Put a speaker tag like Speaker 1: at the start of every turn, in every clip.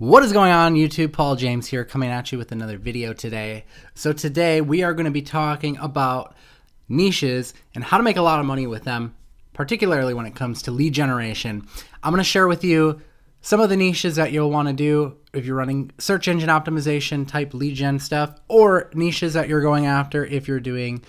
Speaker 1: What is going on YouTube? Paul James here coming at you with another video today. So today we are going to be talking about niches and how to make a lot of money with them, particularly when it comes to lead generation. I'm going to share with you some of the niches that you'll want to do if you're running search engine optimization type lead gen stuff, or niches that you're going after if you're doing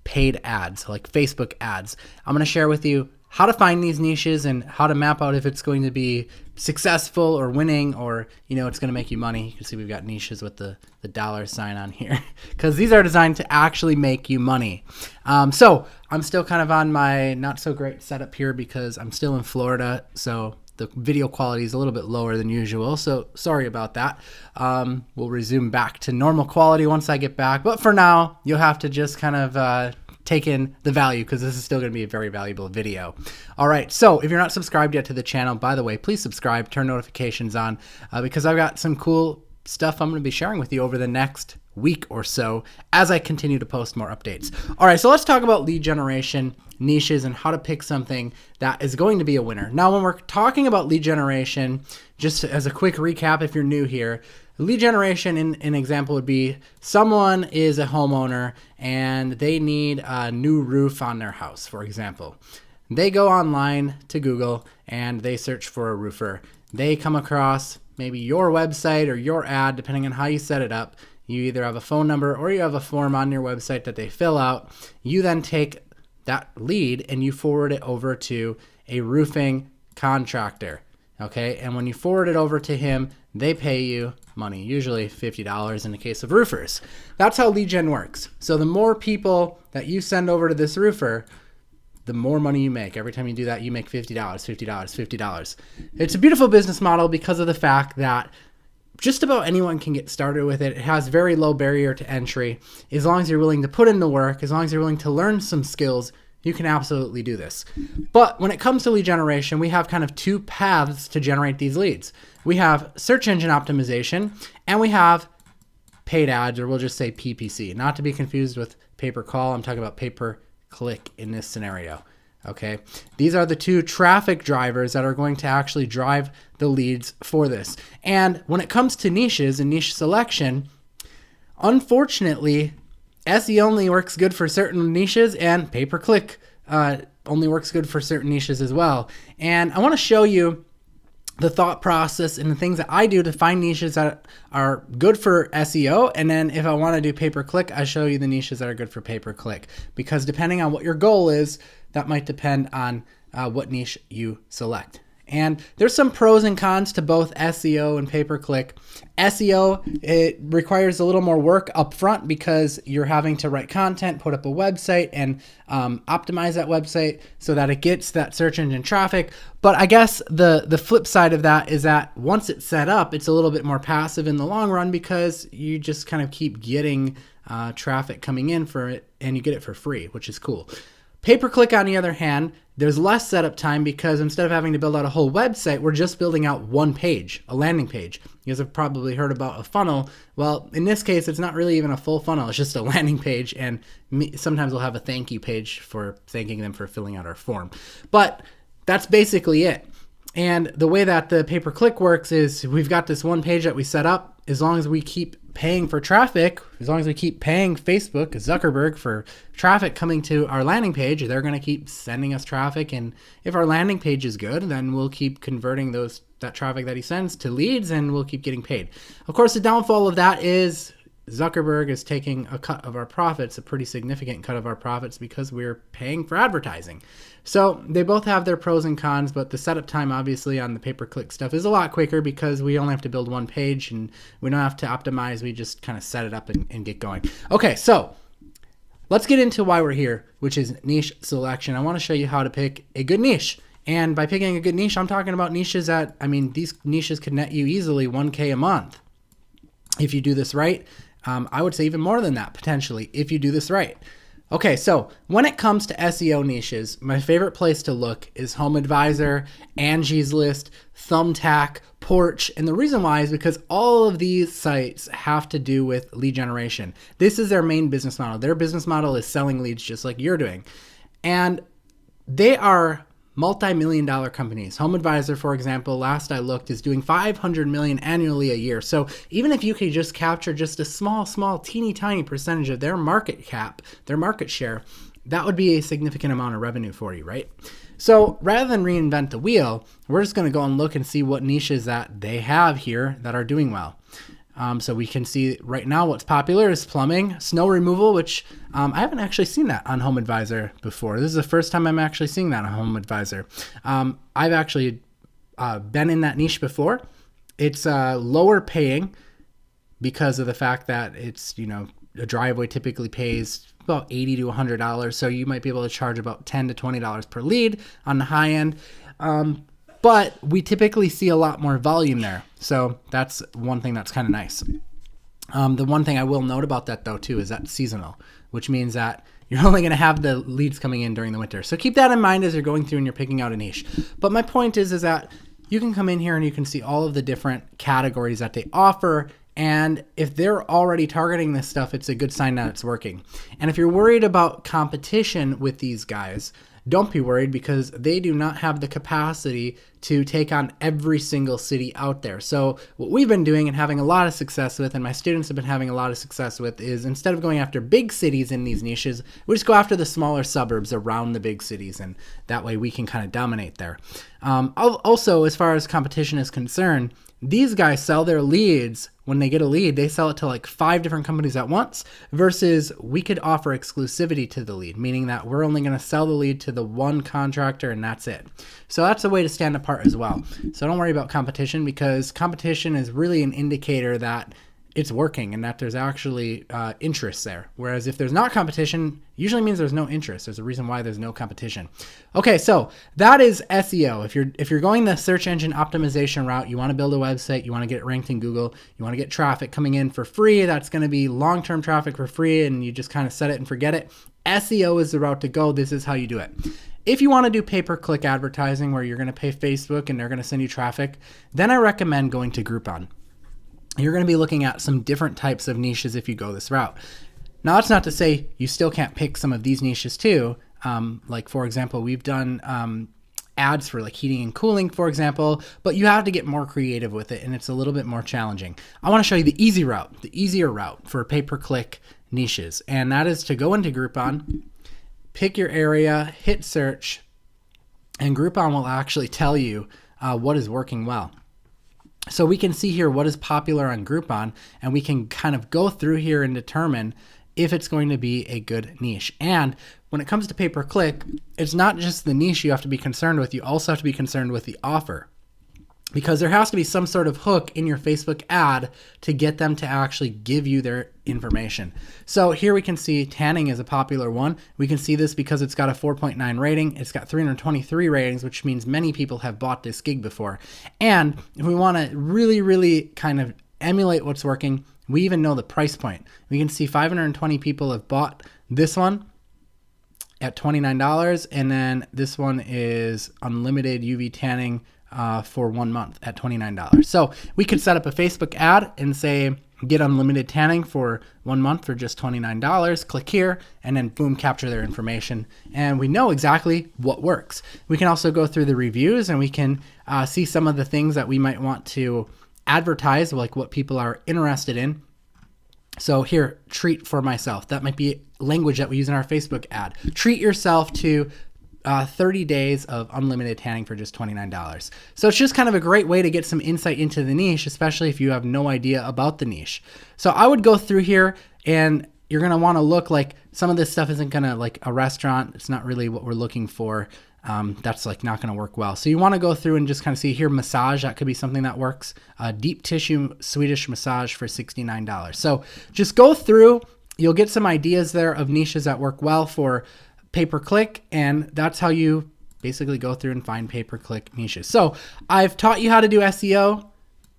Speaker 1: paid ads like Facebook ads. I'm going to share with you how to find these niches and how to map out if it's going to be successful or winning, or it's going to make you money. You can see we've got niches with the dollar sign on here because these are designed to actually make you money. So I'm still kind of on my not so great setup here because I'm still in Florida, so the video quality is a little bit lower than usual, so sorry about that. We'll resume back to normal quality once I get back, but for now you'll have to just kind of take in the value because this is still going to be a very valuable video. All right, so if you're not subscribed yet to the channel, by the way, please subscribe, turn notifications on because I've got some cool stuff I'm going to be sharing with you over the next week or so as I continue to post more updates. All right, so let's talk about lead generation, niches, and how to pick something that is going to be a winner. Now, when we're talking about lead generation, just as a quick recap if you're new here, lead generation, in an example would be someone is a homeowner and they need a new roof on their house, for example. They go online to Google and they search for a roofer. They come across maybe your website or your ad, depending on how you set it up. You either have a phone number or you have a form on your website that they fill out. You then take that lead and you forward it over to a roofing contractor. Okay, and when you forward it over to him, they pay you money, usually $50 in the case of roofers. That's how lead gen works. So the more people that you send over to this roofer, the more money you make. Every time you do that, you make $50, $50, $50. It's a beautiful business model because of the fact that just about anyone can get started with it. It has very low barrier to entry. As long as you're willing to put in the work, as long as you're willing to learn some skills, you can absolutely do this. But when it comes to lead generation, we have kind of two paths to generate these leads. We have search engine optimization and we have paid ads, or we'll just say PPC, not to be confused with pay-per-call. I'm talking about pay-per-click in this scenario. Okay, these are the two traffic drivers that are going to actually drive the leads for this. And when it comes to niches and niche selection, unfortunately, SEO only works good for certain niches, and pay-per-click only works good for certain niches as well. And I want to show you the thought process and the things that I do to find niches that are good for SEO. And then if I want to do pay-per-click, I show you the niches that are good for pay-per-click, because depending on what your goal is, that might depend on what niche you select. And there's some pros and cons to both SEO and pay-per-click. SEO, it requires a little more work up front because you're having to write content, put up a website, and optimize that website so that it gets that search engine traffic. But I guess the flip side of that is that once it's set up, it's a little bit more passive in the long run because you just kind of keep getting traffic coming in for it, and you get it for free, which is cool. Pay-per-click, on the other hand, there's less setup time because instead of having to build out a whole website, we're just building out one page, a landing page. You guys have probably heard about a funnel. Well, in this case, it's not really even a full funnel. It's just a landing page, and sometimes we'll have a thank you page for thanking them for filling out our form. But that's basically it. And the way that the pay-per-click works is we've got this one page that we set up. As long as we keep paying for traffic, as long as we keep paying Facebook, Zuckerberg, for traffic coming to our landing page, they're going to keep sending us traffic. And if our landing page is good, then we'll keep converting that traffic that he sends to leads, and we'll keep getting paid. Of course, the downfall of that is Zuckerberg is taking a cut of our profits, a pretty significant cut of our profits, because we're paying for advertising. So they both have their pros and cons, but the setup time obviously on the pay-per-click stuff is a lot quicker because we only have to build one page and we don't have to optimize. We just kind of set it up and get going. Okay, so let's get into why we're here, which is niche selection. I want to show you how to pick a good niche. And by picking a good niche, I'm talking about niches that, these niches could net you easily $1K a month if you do this right. I would say even more than that, potentially, if you do this right. Okay, so when it comes to SEO niches, my favorite place to look is Home Advisor, Angie's List, Thumbtack, Porch, and the reason why is because all of these sites have to do with lead generation. This is their main business model. Their business model is selling leads just like you're doing. And they are multi-million dollar companies. HomeAdvisor, for example, last I looked, is doing 500 million annually a year. So even if you could just capture just a small, teeny tiny percentage of their market cap, their market share, that would be a significant amount of revenue for you, right? So rather than reinvent the wheel, we're just going to go and look and see what niches that they have here that are doing well. So we can see right now what's popular is plumbing, snow removal, which I haven't actually seen that on HomeAdvisor before. This is the first time I'm actually seeing that on HomeAdvisor. I've actually been in that niche before. It's lower paying because of the fact that it's, a driveway typically pays about $80 to $100. So you might be able to charge about $10 to $20 per lead on the high end. But we typically see a lot more volume there. So that's one thing that's kind of nice. The one thing I will note about that though too is that's seasonal, which means that you're only going to have the leads coming in during the winter. So keep that in mind as you're going through and you're picking out a niche. But my point is that you can come in here and you can see all of the different categories that they offer. And if they're already targeting this stuff, it's a good sign that it's working. And if you're worried about competition with these guys, don't be worried because they do not have the capacity to take on every single city out there. So what we've been doing and having a lot of success with, and my students have been having a lot of success with, is instead of going after big cities in these niches, we just go after the smaller suburbs around the big cities, and that way we can kind of dominate there. Also, as far as competition is concerned, these guys sell their leads. When they get a lead, they sell it to like 5 different companies at once, versus we could offer exclusivity to the lead, meaning that we're only going to sell the lead to the one contractor and that's it. So that's a way to stand apart as well. So don't worry about competition, because competition is really an indicator that it's working and that there's actually interest there. Whereas if there's not competition, usually means there's no interest. There's a reason why there's no competition. Okay, so that is SEO. If you're going the search engine optimization route, you want to build a website, you want to get it ranked in Google, you want to get traffic coming in for free, that's going to be long-term traffic for free, and you just kind of set it and forget it. SEO is the route to go. This is how you do it. If you want to do pay-per-click advertising where you're going to pay Facebook and they're going to send you traffic, then I recommend going to Groupon. You're going to be looking at some different types of niches if you go this route. Now, that's not to say you still can't pick some of these niches too. Like, for example, we've done ads for like heating and cooling, for example, but you have to get more creative with it and it's a little bit more challenging. I want to show you the easier route for pay-per-click niches, and that is to go into Groupon, pick your area, hit search, and Groupon will actually tell you what is working well. So we can see here what is popular on Groupon, and we can kind of go through here and determine if it's going to be a good niche. And when it comes to pay-per-click, it's not just the niche you have to be concerned with, you also have to be concerned with the offer. Because there has to be some sort of hook in your Facebook ad to get them to actually give you their information. So here we can see tanning is a popular one. We can see this because it's got a 4.9 rating. It's got 323 ratings, which means many people have bought this gig before. And if we want to really kind of emulate what's working, we even know the price point. We can see 520 people have bought this one at $29, and then this one is unlimited UV tanning for 1 month at $29. So we could set up a Facebook ad and say, get unlimited tanning for 1 month for just $29, click here, and then boom, capture their information. And we know exactly what works. We can also go through the reviews and we can see some of the things that we might want to advertise, like what people are interested in. So here, treat for myself. That might be language that we use in our Facebook ad. Treat yourself to 30 days of unlimited tanning for just $29. So it's just kind of a great way to get some insight into the niche, especially if you have no idea about the niche. So I would go through here, and you're going to want to look like some of this stuff isn't going to, like a restaurant, it's not really what we're looking for. That's like not going to work well. So you want to go through and just kind of see here, massage, that could be something that works. Deep tissue Swedish massage for $69. So just go through, you'll get some ideas there of niches that work well for pay-per-click, and that's how you basically go through and find pay-per-click niches. So I've taught you how to do SEO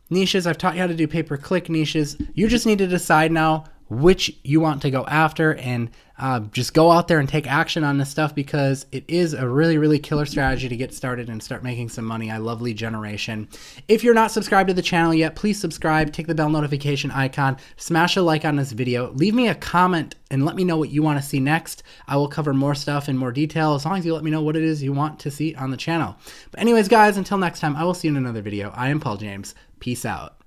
Speaker 1: niches. I've taught you how to do pay-per-click niches. You just need to decide now which you want to go after, and just go out there and take action on this stuff, because it is a really, really killer strategy to get started and start making some money. I love lead generation. If you're not subscribed to the channel yet, please subscribe, take the bell notification icon, smash a like on this video, leave me a comment and let me know what you want to see next. I will cover more stuff in more detail as long as you let me know what it is you want to see on the channel. But anyways, guys, until next time, I will see you in another video. I am Paul James. Peace out.